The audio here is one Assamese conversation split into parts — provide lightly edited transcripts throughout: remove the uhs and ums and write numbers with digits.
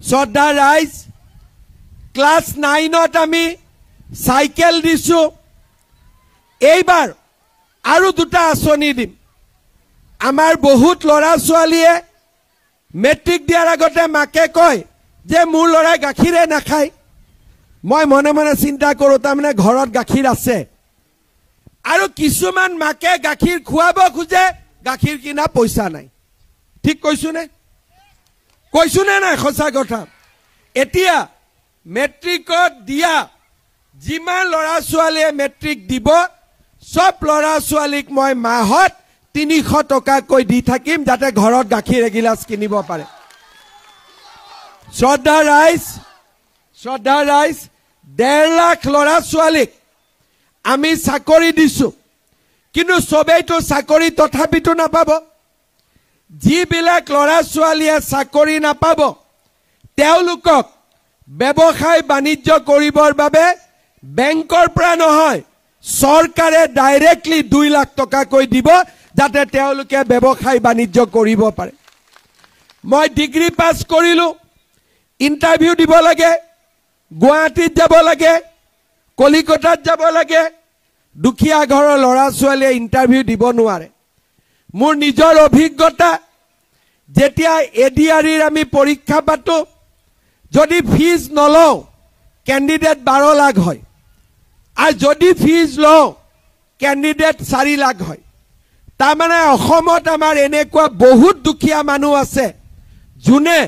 শ্ৰদ্ধা ৰাইজ ক্লাছ 9ত আমি সাইকেল দিছো এইবাৰ আৰু দুটা আঁচনি দিম আমাৰ বহুত লৰা ছোৱালীয়ে মেট্ৰিক দিয়াৰ আগতে মাকে কয় যে মোৰ লৰাই গাখীৰে নাখায় মই মনে মনে চিন্তা কৰো তাৰমানে ঘৰত গাখীৰ আছে আৰু কিছুমান মাকে গাখীৰ খুৱাব খুজে গাখীৰ কিনা পইচা নাই ঠিক কৈছো নে নাই সঁচা কথা এতিয়া মেট্ৰিকত দিয়া যিমান লৰা ছোৱালীয়ে মেট্ৰিক দিব সব লৰা ছোৱালীক মই মাহত 300 টকা কৈ দি থাকিম যাতে ঘৰত গাখীৰ এগিলাস কিনিব পাৰে শ্ৰদ্ধা ৰাইজ 1.5 লাখ লৰা ছোৱালীক আমি চাকৰি দিছো কিন্তু সবেইটো চাকৰি তথাপিতো নাপাব যিবিলাক লৰা ছোৱালীয়ে চাকৰি নাপাব তেওঁলোকক ব্যৱসায় বাণিজ্য কৰিবৰ বাবে বেংকৰ পৰা নহয় চৰকাৰে ডাইৰেক্টলি 2 লাখ টকা কৈ দিব যাতে তেওঁলোকে ব্যৱসায় বাণিজ্য কৰিব পাৰে মই ডিগ্ৰী পাস কৰিলো ইন্টাৰভিউ দিব লাগে গুৱাহাটীত যাব লাগে কলিকতাত যাব লাগে দুখীয়া ঘৰৰ লৰা ছোৱালীয়ে ইন্টাৰভিউ দিব নোৱাৰে মোৰ নিজৰ অভিজ্ঞতা যেতিয়া এডিআৰিৰ আমি পৰীক্ষা পাতো যদি ফিজ নলও ক্যান্ডিডেট 12 লাখ হয় আর যদি ফিজ লও ক্যান্ডিডেট 4 লাখ হয় তার মানে অসমত আমার এনেকুৱা বহুত দুখীয়া মানুহ আছে যোনে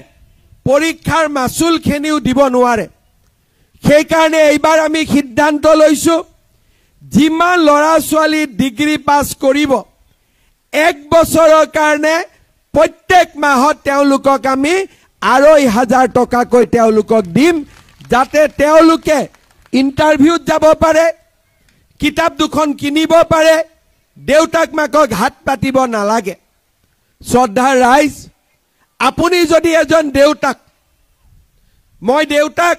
পৰীক্ষাৰ মাসুল খেনিও দিব নোৱাৰে সেই কাৰণে এইবাৰ আমি সিদ্ধান্ত লৈছো যিমান লৰা ছোৱালী ডিগ্ৰী পাস কৰিব 1 বছৰৰ কাৰণে প্ৰত্যেক মাহত তেওঁলোকক আমি 2,500 টকা কৈ তেওঁলোকক দিম যাতে তেওঁলোকে ইন্টাৰভিউত যাব পাৰে কিতাপ দুখন কিনিব পাৰে দেউতাক মাকক হাত পাতিব নালাগে শ্ৰদ্ধা ৰাইজ আপুনি যদি এজন দেউতাক মই দেউতাক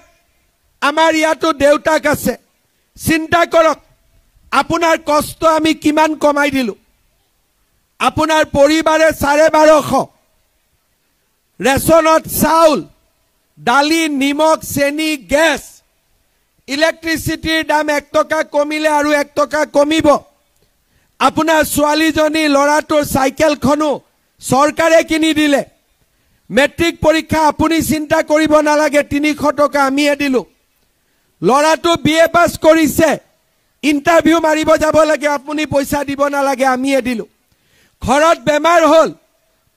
আমাৰ ইয়াতো দেউতাক আছে চিন্তা কৰক আপোনাৰ কষ্ট আমি কিমান কমাই দিলো আপোনাৰ পৰিবাৰে 1250 ৰেশনত চাউল দালি নিমখ চেনি গ্যাস ইলেক্ট্ৰিচিটিৰ দাম 1 টকা কমিলে আৰু 1 টকা কমিব আপোনাৰ ছোৱালীজনী লৰাটোৰ সাইকেলখনো চৰকাৰে কিনি দিলে মেট্ৰিক পৰীক্ষা আপুনি চিন্তা কৰিব নালাগে 300 টকা আমিয়ে দিলো লৰাটো বিএ পাস কৰিছে ইন্টাৰভিউ মাৰিব যাব লাগে আপুনি পইচা দিব নালাগে আমিয়ে দিলো ঘৰত বেমাৰ হল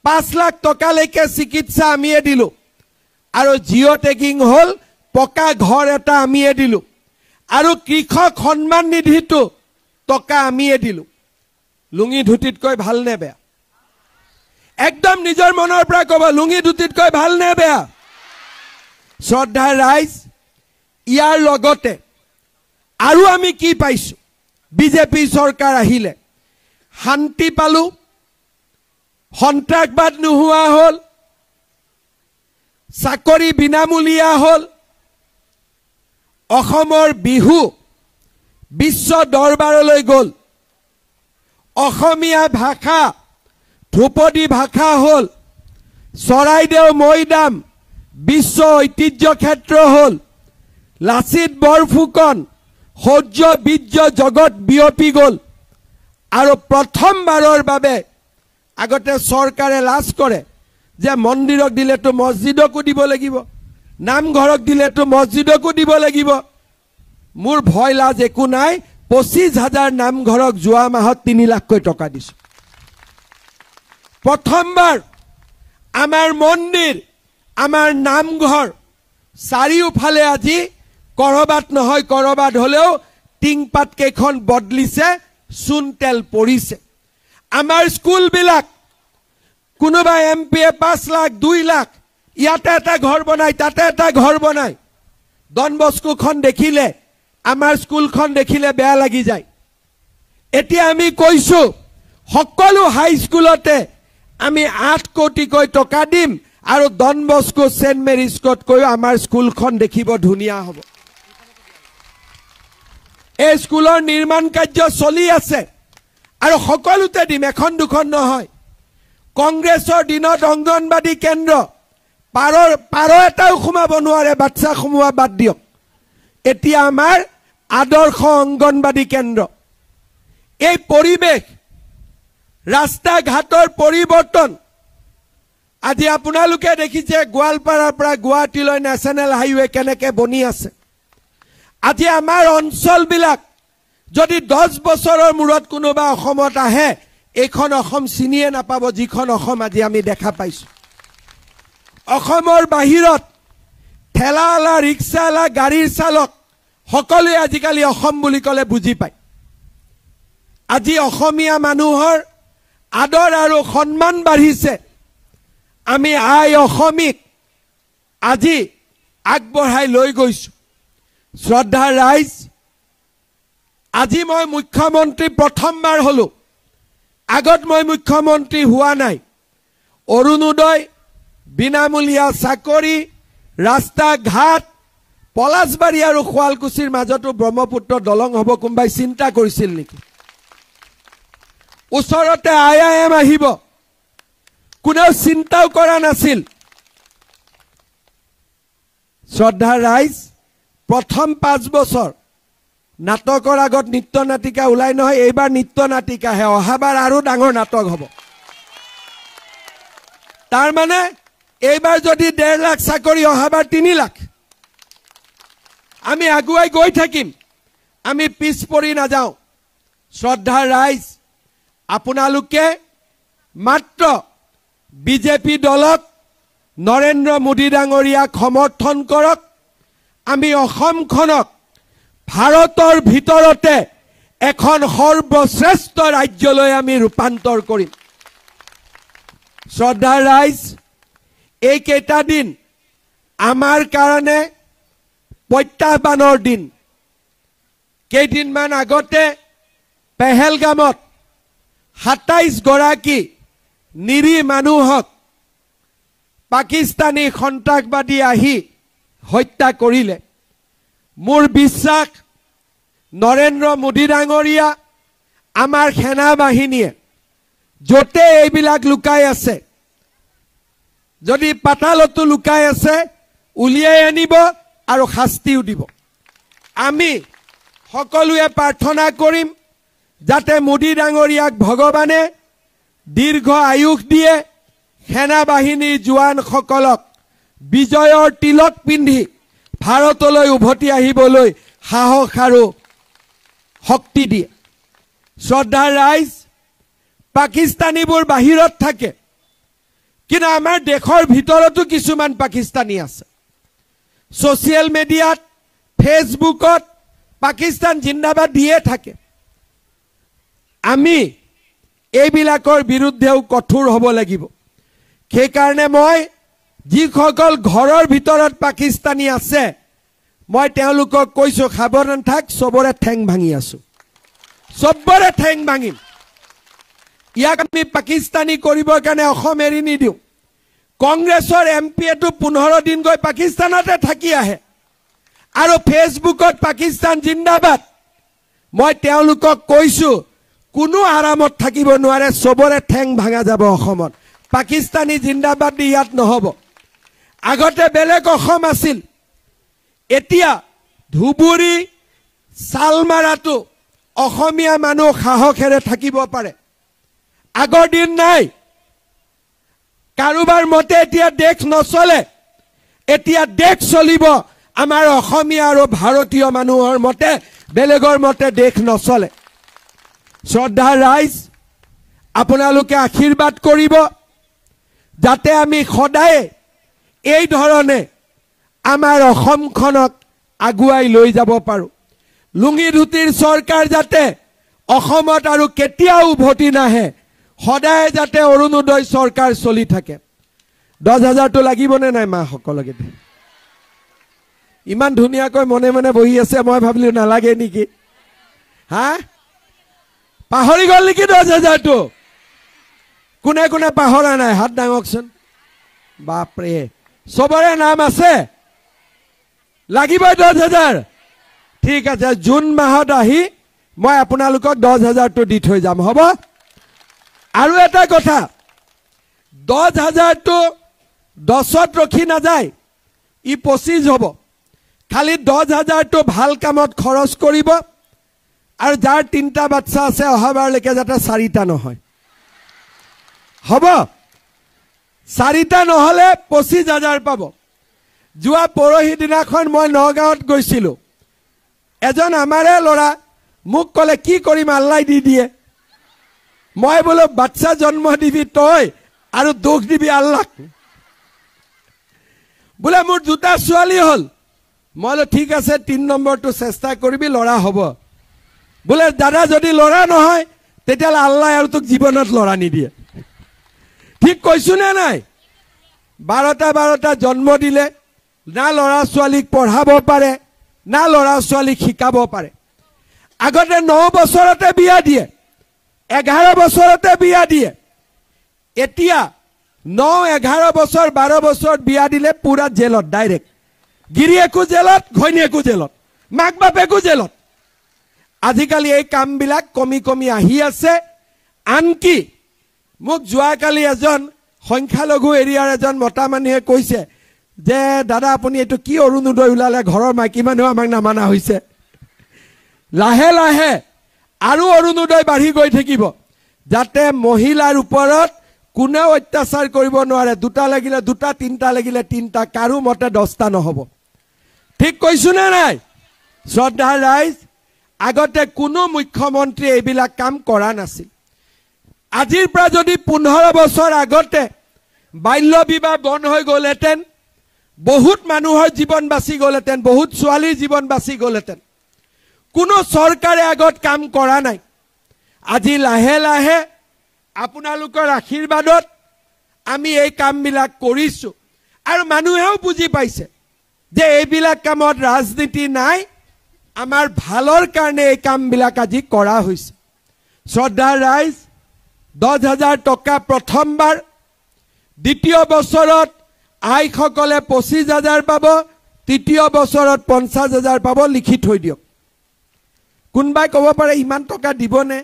5 লাখ টকা লৈকে চিকিৎসা আমিয়ে দিলো আৰু জিঅ' টেগিং হল পকা ঘৰ এটা আমিয়ে দিলো আৰু কৃষক সন্মান নিধিটো টকা আমিয়ে দিলো লুঙি ধুতিতকৈ ভাল নে বেয়া একদম নিজৰ মনৰ পৰা কব লুঙি ধুতিতকৈ ভাল নে বেয়া শ্ৰদ্ধা ৰাইজ ইয়াৰ লগতে আৰু আমি কি পাইছো বিজেপি চৰকাৰ আহিলে শান্তি পালো সন্ত্ৰাসবাদ নোহোৱা হল চাকৰি বিনামূলীয়া হল অসমৰ বিহু বিশ্ব দৰবাৰলৈ গল অসমীয়া ভাষা ধ্ৰুপদী ভাষা হল চৰাইদেউ মৈদাম বিশ্ব ঐতিহ্য ক্ষেত্ৰ হল লাচিত বৰফুকন সৌৰ্য বীৰ্য জগত বিয়পি গল আৰু প্ৰথমবাৰৰ বাবে আগতে চৰকাৰে লাজ কৰে যে মন্দিৰক দিলেতো মছজিদকো দিব লাগিব নামঘৰক দিলেতো মছজিদকো দিব লাগিব মোৰ ভয় লাজ একো নাই 25,000 নামঘৰক যোৱা মাহত 3 লাখ কৈ টকা দিছো প্ৰথমবাৰ আমাৰ মন্দিৰ আমাৰ নামঘৰ চাৰিওফালে আজি কৰবাত নহয় কৰবাত হলেও টিংপাত কেখন বদলিছে চুন তেল পৰিছে আমাৰ স্কুল বিলাক কোনোবা এমপিয়ে 5 লাখ 2 লাখ ইয়াতে এটা ঘৰ বনাই তাতে এটা ঘৰ বনাই ডন বস্কোখন দেখিলে আমাৰ স্কুলখন দেখিলে বেয়া লাগি যায় এতিয়া আমি কৈছো সকলো হাই স্কুলতে আমি 8 কোটি কৈ টকা দিম আৰু ডন বস্কো সেন্ট মেৰী স্কুলত কৈ আমাৰ স্কুলখন দেখিব ধুনিয়া হ'ব এই স্কুলৰ নিৰ্মাণ কাৰ্য চলি আছে আৰু সকলোতে দিম এখন দুখন নহয় কংগ্ৰেছৰ দিনত অংগনবাদী কেন্দ্ৰ পাৰ এটাও সোমাব নোৱাৰে, বাচ্চা সোমোৱা বাদ দিয়ক। এতিয়া আমাৰ আদৰ্শ অংগনবাদী কেন্দ্ৰ, এই পৰিৱেশ, ৰাস্তা ঘাটৰ পৰিৱৰ্তন, আজি আপোনালোকে দেখিছে গোৱালপাৰাৰ পৰা গুৱাহাটীলৈ নেশ্যনেল হাইৱে কেনেকৈ বনি আছে। আজি আমাৰ অঞ্চলবিলাক যদি 10 বছৰৰ মূৰত কোনোবা অসমত আহে, এইখন অসম চিনিয়ে নাপাব যিখন অসম আজি আমি দেখা পাইছোঁ। অসমৰ বাহিৰত ঠেলাৱালা, ৰিক্সাৱালা, গাড়ীৰ চালক সকলোৱে আজিকালি অসম বুলি ক'লে বুজি পায়। আজি অসমীয়া মানুহৰ আদৰ আৰু সন্মান বাঢ়িছে। আমি আই অসমীক আজি আগবঢ়াই লৈ গৈছোঁ। শ্ৰদ্ধাৰ ৰাইজ, আজি মই মুখ্যমন্ত্ৰী প্ৰথমবাৰ হ'লোঁ, আগত মই মুখ্যমন্ত্ৰী হোৱা নাই। অৰুণোদয়, বিনামূলীয়া চাকৰি, ৰাস্তা ঘাট, পলাশবাৰী আৰু শুৱালকুছিৰ মাজতো ব্ৰহ্মপুত্ৰ দলং হ'ব কোনোবাই চিন্তা কৰিছিল নেকি? ওচৰতে IIM আহিব, কোনেও চিন্তাও কৰা নাছিল। শ্ৰদ্ধাৰ ৰাইজ, প্ৰথম 5 বছৰ নাটকৰ আগত নৃত্য নাটিকা ওলাই নহয়, এইবাৰ নৃত্য নাটিকাহে, অহাবাৰ আৰু ডাঙৰ নাটক হ'ব। তাৰমানে এইবাৰ যদি 1.5 লাখ চাকৰি, অহাবাৰ 3 লাখ। আমি আগুৱাই গৈ থাকিম, আমি পিছ পৰি নাযাওঁ। শ্ৰদ্ধাৰ ৰাইজ, আপোনালোকে মাত্ৰ বিজেপি দলক, নৰেন্দ্ৰ মোদী ডাঙৰীয়াক সমৰ্থন কৰক। আমি অসমখনক ভাৰতৰ ভিতৰতে এখন সৰ্বশ্ৰেষ্ঠ ৰাজ্যলৈ আমি ৰূপান্তৰ কৰিম। শ্ৰদ্ধাৰ ৰাইজ, এইকেইটা দিন আমাৰ কাৰণে প্ৰত্যাহ্বানৰ দিন। কেইদিনমান আগতে পেহেলগামত 27 গৰাকী নিৰীহ মানুহক পাকিস্তানী সন্ত্ৰাসবাদী আহি হত্যা কৰিলে। মোৰ বিশ্বাস, নৰেন্দ্ৰ মোদী ডাঙৰীয়া, আমাৰ সেনা বাহিনীয়ে য'তে এইবিলাক লুকাই আছে, যদি পাতালতো লুকাই আছে, উলিয়াই আনিব আৰু শাস্তিও দিব। আমি সকলোৱে প্ৰাৰ্থনা কৰিম যাতে মোদী ডাঙৰীয়াক ভগৱানে দীৰ্ঘ আয়ুস দিয়ে, সেনা বাহিনীৰ জোৱানসকলক বিজয়ৰ তিলক পিন্ধি ভাৰতলৈ উভতি আহিবলৈ সাহস আৰু শক্তি দিয়ে। শ্ৰদ্ধাৰ ৰাইজ, পাকিস্তানীবোৰ বাহিৰত থাকে, কিন্তু আমাৰ দেশৰ ভিতৰতো কিছুমান পাকিস্তানী আছে। ছ'চিয়েল মিডিয়াত, ফেচবুকত পাকিস্তান জিন্দাবাদ দিয়ে থাকে। আমি এইবিলাকৰ বিৰুদ্ধেও কঠোৰ হ'ব লাগিব। সেইকাৰণে মই যিসকল ঘৰৰ ভিতৰত পাকিস্তানী আছে, মই তেওঁলোকক কৈছোঁ, সাৱধান থাক, চবৰে ঠেং ভাঙি আছোঁ, চবৰে ঠেং ভাঙিম। ইয়াক আমি পাকিস্তানী কৰিবৰ কাৰণে অসম এৰি নিদিওঁ। কংগ্ৰেছৰ MPয়েতো 15 দিন গৈ পাকিস্তানতে থাকি আহে আৰু ফেচবুকত পাকিস্তান জিন্দাবাদ। মই তেওঁলোকক কৈছোঁ, কোনো আৰামত থাকিব নোৱাৰে, চবৰে ঠেং ভাঙা যাব অসমত। পাকিস্তানী জিন্দাবাদ দি ইয়াত নহ'ব। আগতে বেলেগ অসম আছিল, এতিয়া ধুবুৰী, চালমাৰাটো অসমীয়া মানুহ সাহসেৰে থাকিব পাৰে। আগৰ দিন নাই। কাৰোবাৰ মতে এতিয়া দেশ নচলে, এতিয়া দেশ চলিব আমাৰ অসমীয়া আৰু ভাৰতীয় মানুহৰ মতে, বেলেগৰ মতে দেশ নচলে। শ্ৰদ্ধাৰ ৰাইজ, আপোনালোকে আশীৰ্বাদ কৰিব যাতে আমি সদায় এই ধৰণে আমাৰ অসমখনক আগুৱাই লৈ যাব পাৰোঁ। লুঙি ধুতিৰ চৰকাৰ যাতে অসমত আৰু কেতিয়াও উভতি নাহে, সদায় যাতে অৰুণোদয় চৰকাৰ চলি থাকে। 10,000টো লাগিবনে নাই মাসকলকে? ইমান ধুনীয়াকৈ মনে মনে বহি আছে, মই ভাবিলোঁ নালাগে নেকি। হা, পাহৰি গ'ল নেকি 10,000টো? কোনে কোনে পাহৰা নাই হাত দাঙকচোন। বাপৰে, চবৰে নাম আছে, লাগিবই 10,000। ঠিক আছে, জুন মাহত আহি মই আপোনালোকক 10,000টো দি থৈ যাম, হ'ব? আৰু এটা কথা, 10,000টো 10ত ৰখি নাযায় ই 25 হ'ব খালি 10,000টো ভাল কামত খৰচ কৰিব আৰু যাৰ 3টা বাচ্চা আছে অহাবাৰলৈকে যাতে 4টা নহয় হ'ব 4টা নহলে 25,000 পাব যোৱা পৰহি দিনাখন মই নগাঁৱত গৈছিলো এজন আমাৰে লৰা মোক কলে কি কৰিম আল্লাই দি দিয়ে মই বলো বাচ্চা জন্ম দিবি তই আৰু দুখ দিবি আল্লাহ বোলে মোৰ দুটা ছোৱালী হল মই ঠিক আছে 3 নম্বৰটো চেষ্টা কৰিবি লৰা হ'ব বোলে দাদা যদি লৰা নহয় তেতিয়ালে আল্লাহ আৰু তোক জীৱনত লৰা নিদিয়ে ঠিক কৈছো নে নাই 12টা জন্ম দিলে না লৰা ছোৱালীক পঢ়াব পাৰে না লৰা ছোৱালীক শিকাব পাৰে আগতে 9 বছৰতে বিয়া দিয়ে 11 বছৰতে বিয়া দিয়ে এতিয়া 9 11 বছৰ 12 বছৰ বিয়া দিলে পুৰা জেলত ডাইৰেক্ট গিৰিয়েকো জেলত ঘৈণীয়েকো জেলত মাক বাপেকো জেলত আজিকালি এই কামবিলাক কমি আহি আছে আনকি মোক যোৱাকালি এজন সংখ্যালঘু এৰিয়াৰ এজন মতা মানুহে কৈছে যে দাদা আপুনি এটো কি অৰুণোদয় উলালে ঘৰৰ মাইকী মানুহ আমাক নামানা হৈছে লাহে লাহে আৰু অৰুণোদয় বাঢ়ি গৈ থাকিব যাতে মহিলাৰ ওপৰত কোনেও অত্যাচাৰ কৰিব নোৱাৰে দুটা লাগিলে দুটা তিনটা লাগিলে তিনটা কাৰো মতে 10টা নহব ঠিক কৈছো নে নাই শ্ৰদ্ধাৰ ৰাইজ আগতে কোনো মুখ্যমন্ত্ৰী এইবিলাক কাম কৰা নাছিল আজিৰ পৰা যদি 15 বছৰ আগতে বাল্য বিবাহ বন্ধ হৈ গ'লেতেন বহুত মানুহৰ জীৱন বাচি গ'লেতেন বহুত ছোৱালীৰ জীৱন বাচি গ'লেতেন কোনো চৰকাৰে আগত কাম কৰা নাই আজি লাহে লাহে আপোনালোকৰ আশীৰ্বাদত আমি এই কামবিলাক কৰিছো আৰু মানুহেও বুজি পাইছে যে এইবিলাক কামত ৰাজনীতি নাই আমাৰ ভালৰ কাৰণে এই কামবিলাক আজি কৰা হৈছে শ্ৰদ্ধাৰ ৰাইজ 10,000 টকা প্ৰথমবাৰ দ্বিতীয় বছৰত আইসকলে 25,000 পাব তৃতীয় বছৰত 50,000 পাব লিখি থৈ দিয়ক কোনবাই ক'ব পাৰে ইমান টকা দিবনে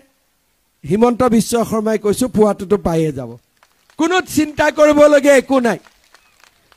হিমন্ত বিশ্ব শৰ্মাই কৈছো পুৱাটোতো পায়ে যাব কোনো চিন্তা কৰিবলগীয়া একো নাই